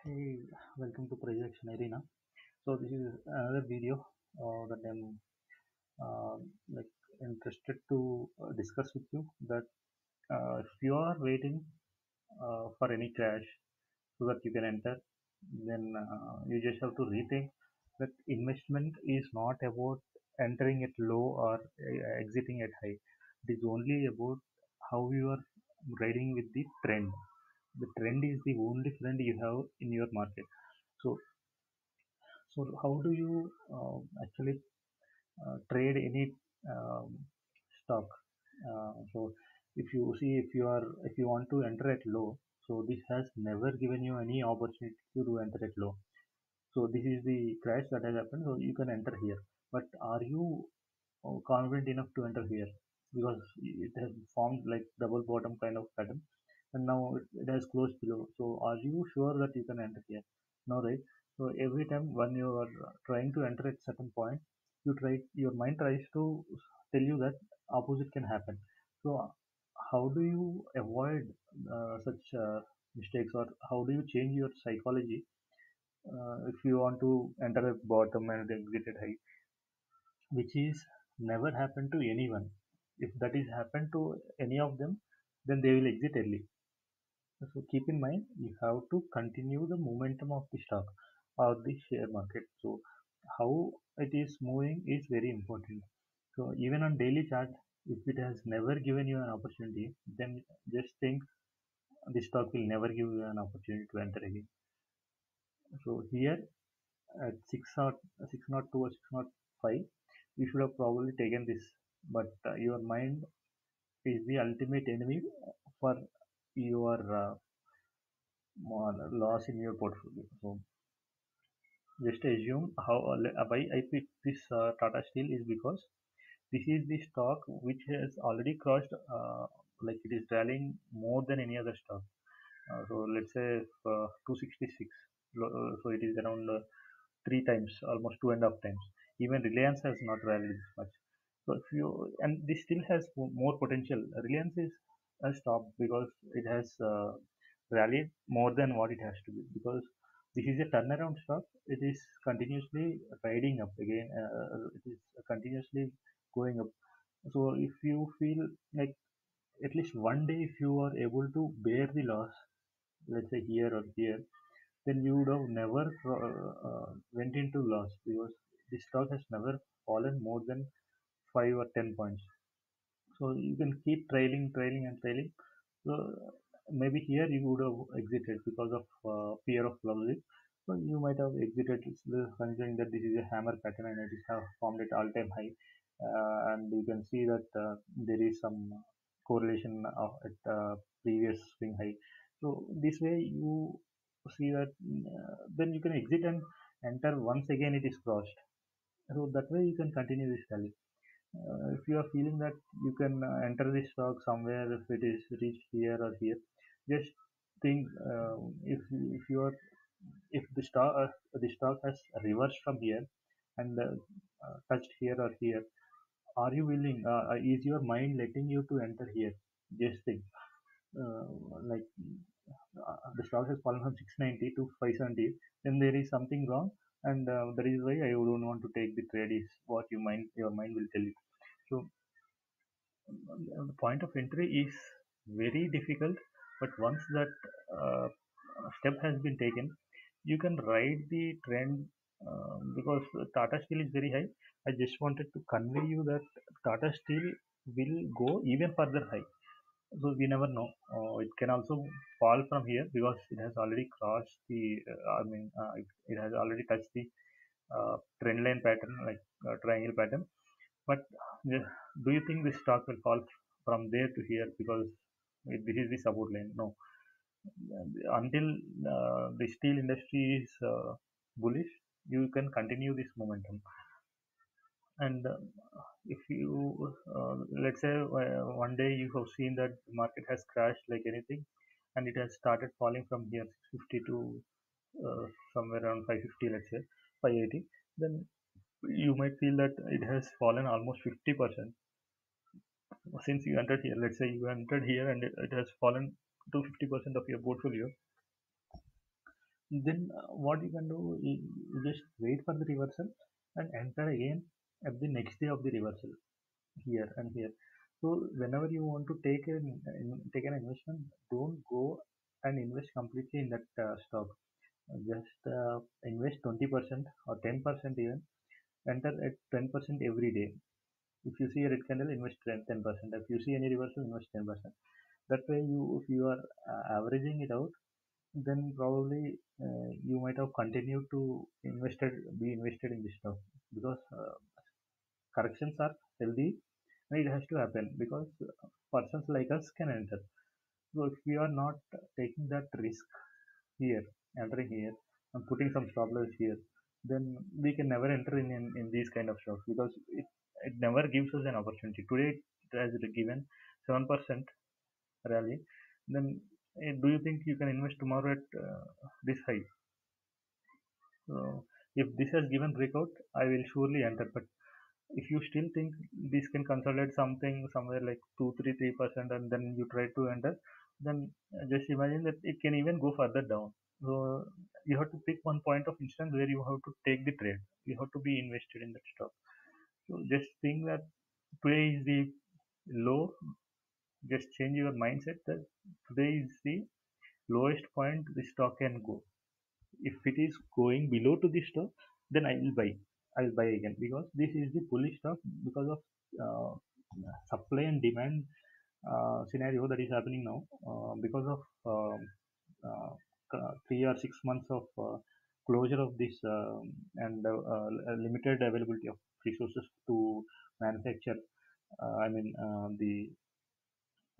Hey, welcome to Projection Arena. So this is another video that I'm uh, like interested to discuss with you. That if you are waiting for any crash so that you can enter, then you just have to rethink that investment is not about entering at low or exiting at high. It is only about how you are riding with the trend. The trend is the only friend you have in your market. So So how do you actually trade any um, stock? So if you want to enter at low, so this has never given you any opportunity to do enter at low. So this is the crash that has happened. So you can enter here, but are you confident enough to enter here? Because it has formed like double bottom kind of pattern, and now it has closed below. So are you sure that you can enter here? No, right? So every time when you are trying to enter at certain point, your mind tries to tell you that opposite can happen. So how do you avoid such mistakes, or how do you change your psychology if you want to enter at bottom and exit at high, which is never happened to anyone? If that is happened to any of them, then they will exit early. So keep in mind, you have to continue the momentum of the stock or the share market. So how it is moving is very important. So even on daily chart, if it has never given you an opportunity, then just think the stock will never give you an opportunity to enter again. So here at 602 or 605, you should have probably taken this, but your mind is the ultimate enemy for your loss in your portfolio. So just assume why I picked this Tata Steel is because this is the stock which has already crossed, like it is rallying more than any other stock. So let's say 266, so it is around three times, almost two and a half times. Even Reliance has not rallied this much. So if you and this still has more potential. Reliance is a stop because it has rallied more than what it has to be, because this is a turnaround stock. It is continuously riding up again. It is continuously going up. So if you feel like at least one day, if you are able to bear the loss, let's say here or here, then you would have never went into loss, because the stock has never fallen more than 5 or 10 points. So you can keep trailing and trailing. So maybe here you would have exited because of fear of losing. So you might have exited considering that this is a hammer pattern and it is have formed at all-time high, and you can see that there is some correlation of at previous swing high. So this way you see that then you can exit and enter once again it is crossed. So that way you can continue this rally. If you are feeling that you can enter the stock somewhere, if it is reached here or here, just think, if you are if the stock has reversed from here and touched here or here, are you willing, is your mind letting you to enter here? Just think, uh, like the stock has fallen from 690 to 570, then there is something wrong, and that is why I don't want to take the trade, is what your mind will tell you. So the point of entry is very difficult, but once that uh, step has been taken, you can ride the trend, because Tata Steel is very high. I just wanted to convey you that Tata Steel will go even further high. So we never know. It can also fall from here because it has already crossed the, it has already touched the trend line pattern, like triangle pattern. But yeah, do you think this stock will fall from there to here because this is the support line? No. Until the steel industry is bullish, you can continue this momentum. And if you, let's say, one day you have seen that the market has crashed like anything, and it has started falling from here 650 to somewhere around 550, let's say 580, then you might feel that it has fallen almost 50% since you entered here. Let's say you entered here and it has fallen to 50% of your portfolio. Then what you can do, you just wait for the reversal and enter again at the next day of the reversal here and here. So whenever you want to take an investment, don't go and invest completely in that stock. Just invest 20% or 10% even. Enter at 10% every day. If you see a red candle, invest 10%. If you see any reversal, invest 10%. That way, if you are averaging it out, then probably you might have continued to be invested in this stock, because corrections are healthy and it has to happen, because persons like us can enter. So if we are not taking that risk here, entering here and putting some stop loss here, then we can never enter in these kind of stocks, because it never gives us an opportunity. Today it has given 7% rally. Then do you think you can invest tomorrow at this high? So if this has given breakout, I will surely enter. But if you still think this can consolidate something somewhere like 2 3 3%, and then you try to enter, then just imagine that it can even go further down. So you have to pick one point of instance where you have to take the trade. You have to be invested in that stock. So just think that today is the low. Just change your mindset that today is the lowest point the stock can go. If it is going below to this stock, then I will buy again, because this is the bullish stock, because of uh, supply and demand scenario that is happening now, because of uh, 3 or 6 months of closure of this, and limited availability of resources to manufacture.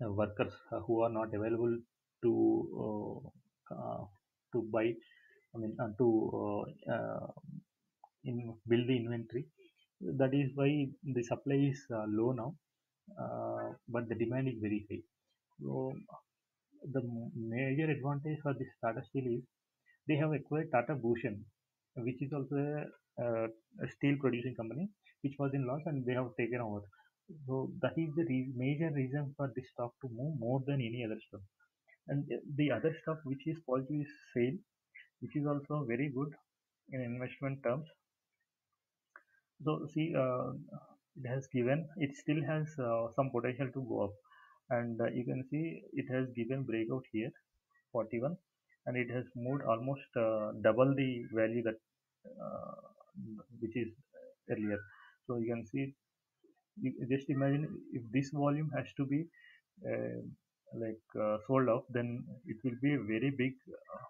The workers who are not available to buy, to build the inventory. That is why the supply is low now, but the demand is very high. So the major advantage for this Tata Steel is they have acquired Tata Bhushan, which is also a steel producing company, which was in loss, and they have taken over. So that is the major reason for this stock to move more than any other stock. And the other stock which is positive is SAIL, which is also very good in investment terms. So see, it still has some potential to go up, and you can see it has given breakout here, 41, and it has moved almost double the value that uh, which is earlier. So you can see, you just imagine if this volume has to be uh, sold off, then it will be a very big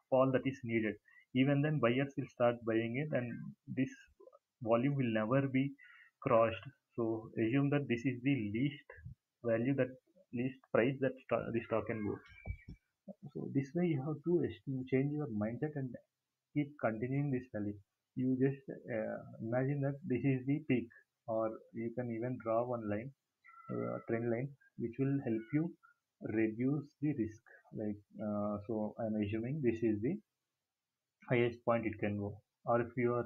fall that is needed. Even then, buyers will start buying it, and this volume will never be crossed. So assume that this is the value that least price that the stock can go. So this way you have to change your mindset and keep continuing this rally. You just imagine that this is the peak, or you can even draw one line, trend line, which will help you reduce the risk. So I'm assuming this is the highest point it can go. Or if you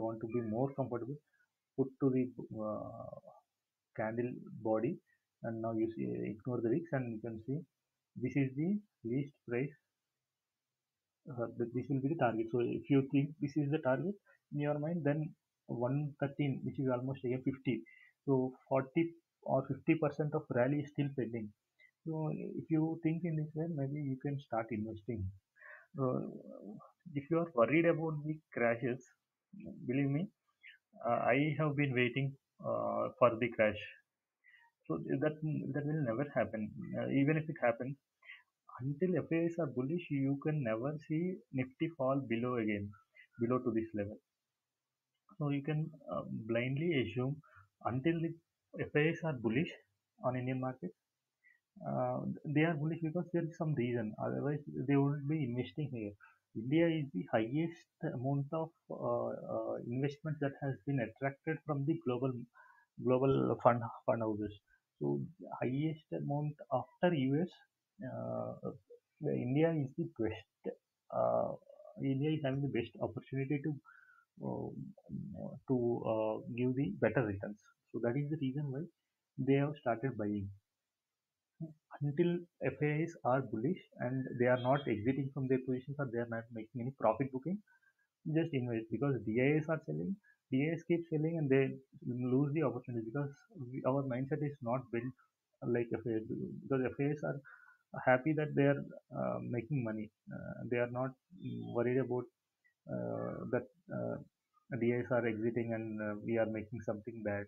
want to be more comfortable, put to the candle body, and now you see, ignore the wicks, and you can see this is the least price. This will be the target. So if you think this is the target in your mind, then 113, which is almost again 50. So 40 or 50% of rally is still pending. So if you think in this way, maybe you can start investing. uh, if you are worried about the crashes, believe me, I have been waiting for the crash. So that will never happen. Even if it happens, until FAs are bullish, you can never see Nifty fall below again, below to this level. So you can blindly assume until the FAs are bullish on Indian market. They are bullish because there is some reason. Otherwise, they wouldn't be investing here. India is the highest amount of investment that has been attracted from the global fund houses. So highest amount after US, India is the best. India is having the best opportunity uh, to give the better returns. So that is the reason why they have started buying. until FIIs are bullish and they are not exiting from their positions or they are not making any profit booking, just invest because DIAs are selling. DIAs keep selling and they lose the opportunity because our mindset is not built like FIIs because FIIs are happy that they are making money. They are not worried about that DIs are exiting and we are making something bad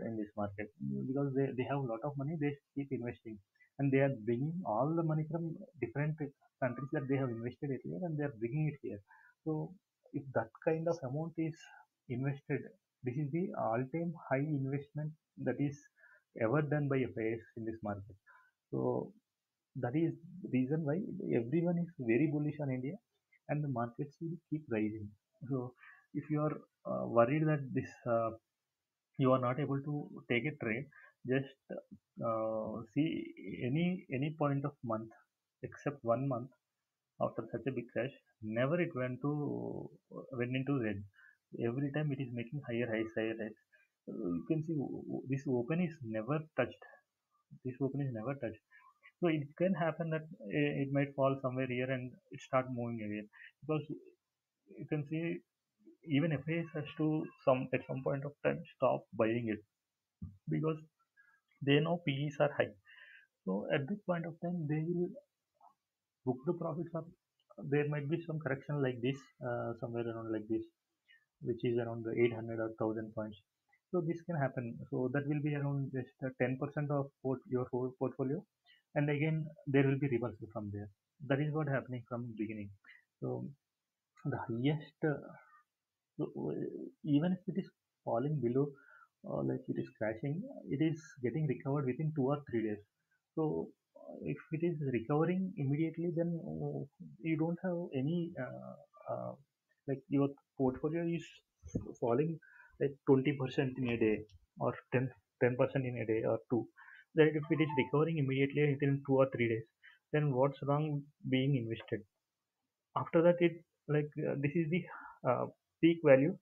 in this market because they have a lot of money. They keep investing and they are bringing all the money from different countries that they have invested it here and they are bringing it here. So if that kind of amount is invested, this is the all-time high investment that is ever done by FIS in this market. So that is the reason why everyone is very bullish on India and the markets will keep rising. So if you are worried that this you are not able to take a trade, just see any point of month except 1 month after such a big crash, never it went into red. Every time it is making higher highs, higher highs. You can see this open is never touched. This open is never touched. So it can happen that it might fall somewhere here and it start moving again because you can see even FIS has to some at some point of time stop buying it because they know PEs are high. So at this point of time they will book the profits up. There might be some correction like this, somewhere around like this, which is around the 800 or 1000 points. So this can happen. So that will be around just 10% of your whole portfolio, and again there will be reversal from there. That is what happening from beginning. So the highest, so, even if it is falling below, like it is crashing, it is getting recovered within 2 or 3 days. So if it is recovering immediately, then you don't have any like your portfolio is falling like 20% in a day or 10% in a day or two. That if it is recovering immediately within 2 or 3 days, then what's wrong being invested? After that, it like this is the peak value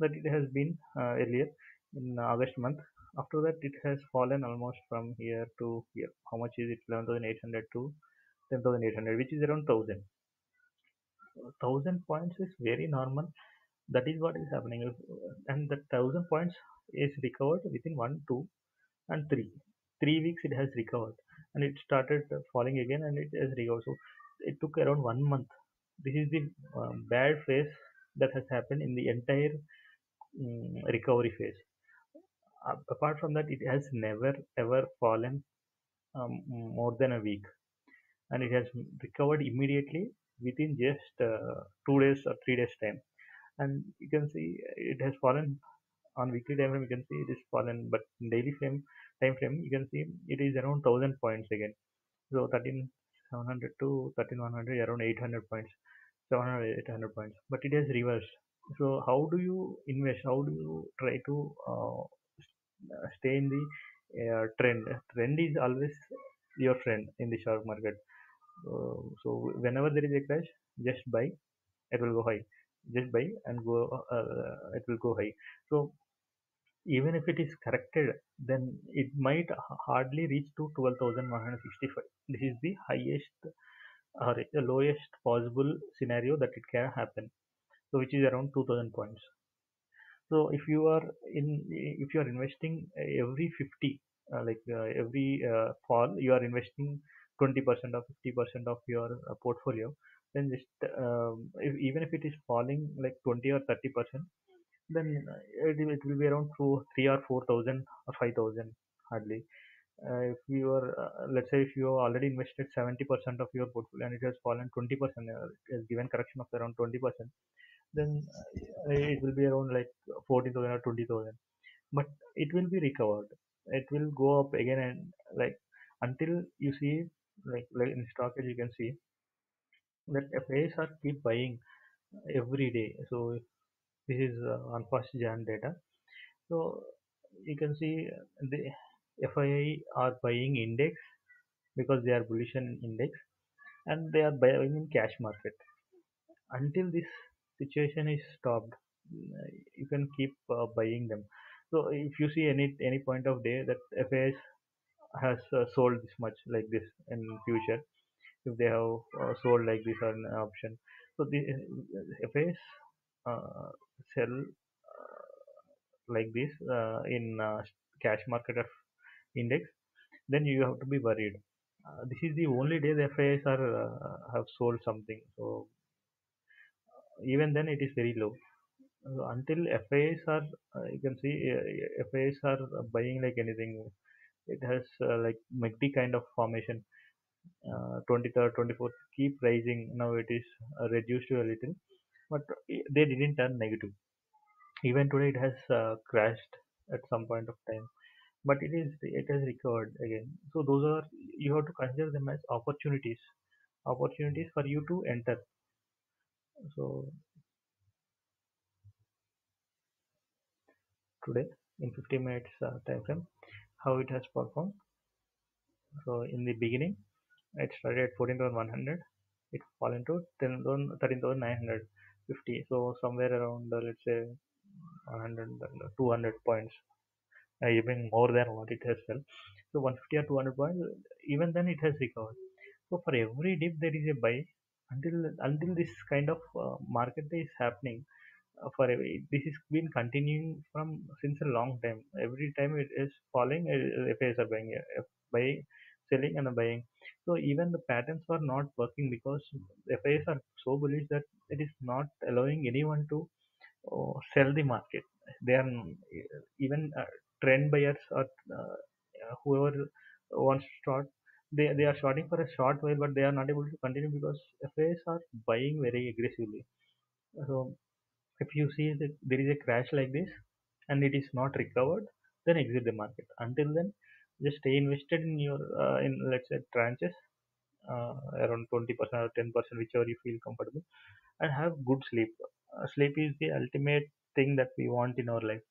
that it has been earlier in August month. After that, it has fallen almost from here to here. How much is it? 11,800 to 10,800, which is around 1,000. 1,000 points is very normal. That is what is happening. And the 1,000 points is recovered within 1, 2, and 3. 3 weeks it has recovered and it started falling again and it has recovered. So it took around 1 month. This is the bad phase that has happened in the entire recovery phase. Apart from that, it has never ever fallen more than a week, and it has recovered immediately within just 2 days or 3 days time. And you can see it has fallen on weekly time frame. You can see it is fallen, but in daily time frame, you can see it is around 1,000 points again. So 13,700 to 13,100, around 800 points, 700, 800 points. But it has reversed. So how do you invest? How do you try to stay in the trend? Trend is always your friend in the stock market. So whenever there is a crash, just buy. It will go high. Just buy and go. It will go high. So even if it is corrected, then it might hardly reach to 12,165. This is the highest or the lowest possible scenario that it can happen. So which is around 2,000 points. So if you are investing every 50, every fall, you are investing 20% or 50% of your portfolio. Then just even if it is falling like 20 or 30%, then it will be around 3 or 4,000 or 5,000 hardly. If you are, let's say, if you have already invested 70% of your portfolio and it has fallen 20%, it has given correction of around 20%, then it will be around like 14,000 or 20,000. But it will be recovered. It will go up again and like until you see like in stock you can see that FAs are keep buying every day. So this is on first Jan data. So you can see the FII are buying index because they are bullish in index and they are buying in cash market. Until this situation is stopped, you can keep buying them. So if you see any point of day that FIIs has sold this much like this in future, if they have sold like this on an option. So the FAs uh, sell like this in cash market of index, then you have to be worried. This is the only day the FIs are have sold something. So even then it is very low. Until FIs are, you can see FIs are buying like anything. It has like MACD kind of formation. 23rd, 24th keep rising. Now it is reduced to a little, but they didn't turn negative. Even today it has crashed at some point of time, but it has recovered again. So those are, you have to consider them as opportunities for you to enter. So today in 50 minutes time frame, how it has performed. So in the beginning it started at 14,100, it fall into 13,950. So somewhere around let's say 100 200 points, even more than what it has fell. So 150 or 200 points, even then it has recovered. So for every dip there is a buy until this kind of market is happening. This has been continuing from since a long time. Every time it is falling, FAs are buying, buying, selling and buying. So even the patterns were not working because FAs are so bullish that it is not allowing anyone to sell the market. They are even trend buyers or whoever wants to start. They are starting for a short while, but they are not able to continue because FAs are buying very aggressively. So if you see that there is a crash like this and it is not recovered, then exit the market. Until then, just stay invested in your in let's say tranches around 20% or 10%, whichever you feel comfortable, and have good sleep. Sleep is the ultimate thing that we want in our life,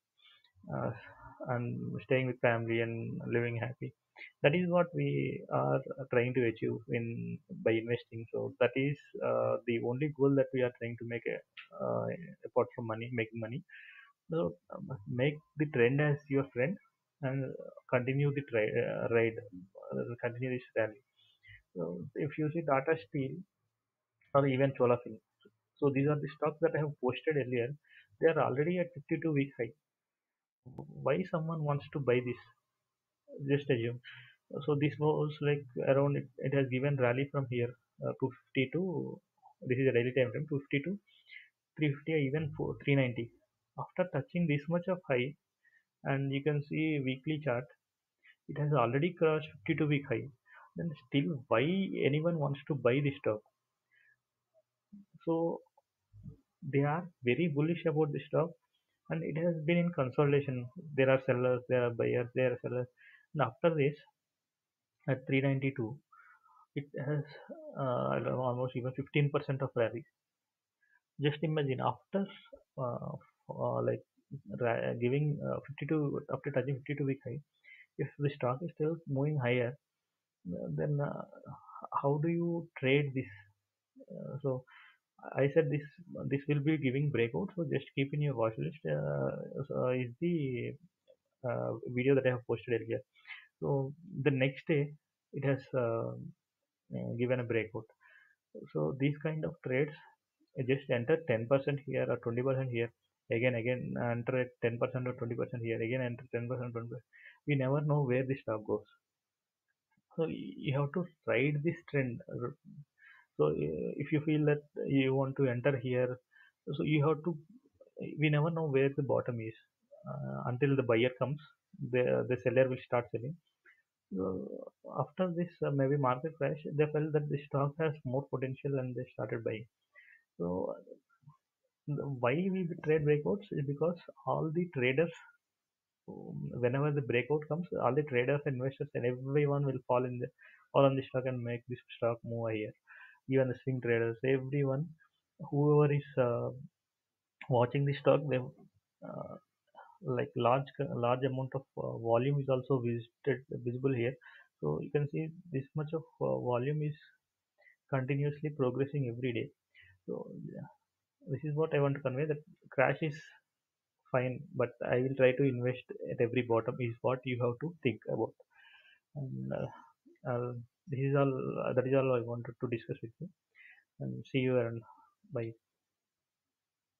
uh, and staying with family and living happy. That is what we are trying to achieve in by investing. So that is the only goal that we are trying to make, apart from money, making money. So make the trend as your friend and continue the ride, continue this rally. So if you see Tata Steel or even Cholafin, so these are the stocks that I have posted earlier. They are already at 52-week high. Why someone wants to buy this? Just assume. So this was like around it has given rally from here 250 to, this is a daily time frame, 250 to 350 or even 390. After touching this much of high, and you can see weekly chart, it has already crossed 52-week high. Then still, why anyone wants to buy this stock? So they are very bullish about the stock, and it has been in consolidation. There are sellers, there are buyers, there are sellers. And after this, at 392, it has almost even 15% of rally. Just imagine after uh, like giving 52 after touching 52-week high, if the stock is still moving higher, then how do you trade this? So I said this will be giving breakout. So just keep in your watch list. So is the video that I have posted earlier. So the next day it has given a breakout. So these kind of trades, just enter 10% here or 20% here. Again, enter at 10% or 20% here. Again, enter 10%, 20%. We never know where the stock goes. So you have to ride this trend. So if you feel that you want to enter here, so you have to. We never know where the bottom is until the buyer comes. The seller will start selling. So after this maybe market crash, they felt that the stock has more potential and they started buying. So why we trade breakouts is because all the traders, whenever the breakout comes, all the traders, investors, and everyone will fall on the stock and make this stock move higher. Even the swing traders, everyone, whoever is watching the stock, they like large amount of volume is also visible here. So you can see this much of volume is continuously progressing every day. So yeah, this is what I want to convey, that crash is fine, but I will try to invest at every bottom is what you have to think about. And this is all. That is all I wanted to discuss with you. And see you around. Bye.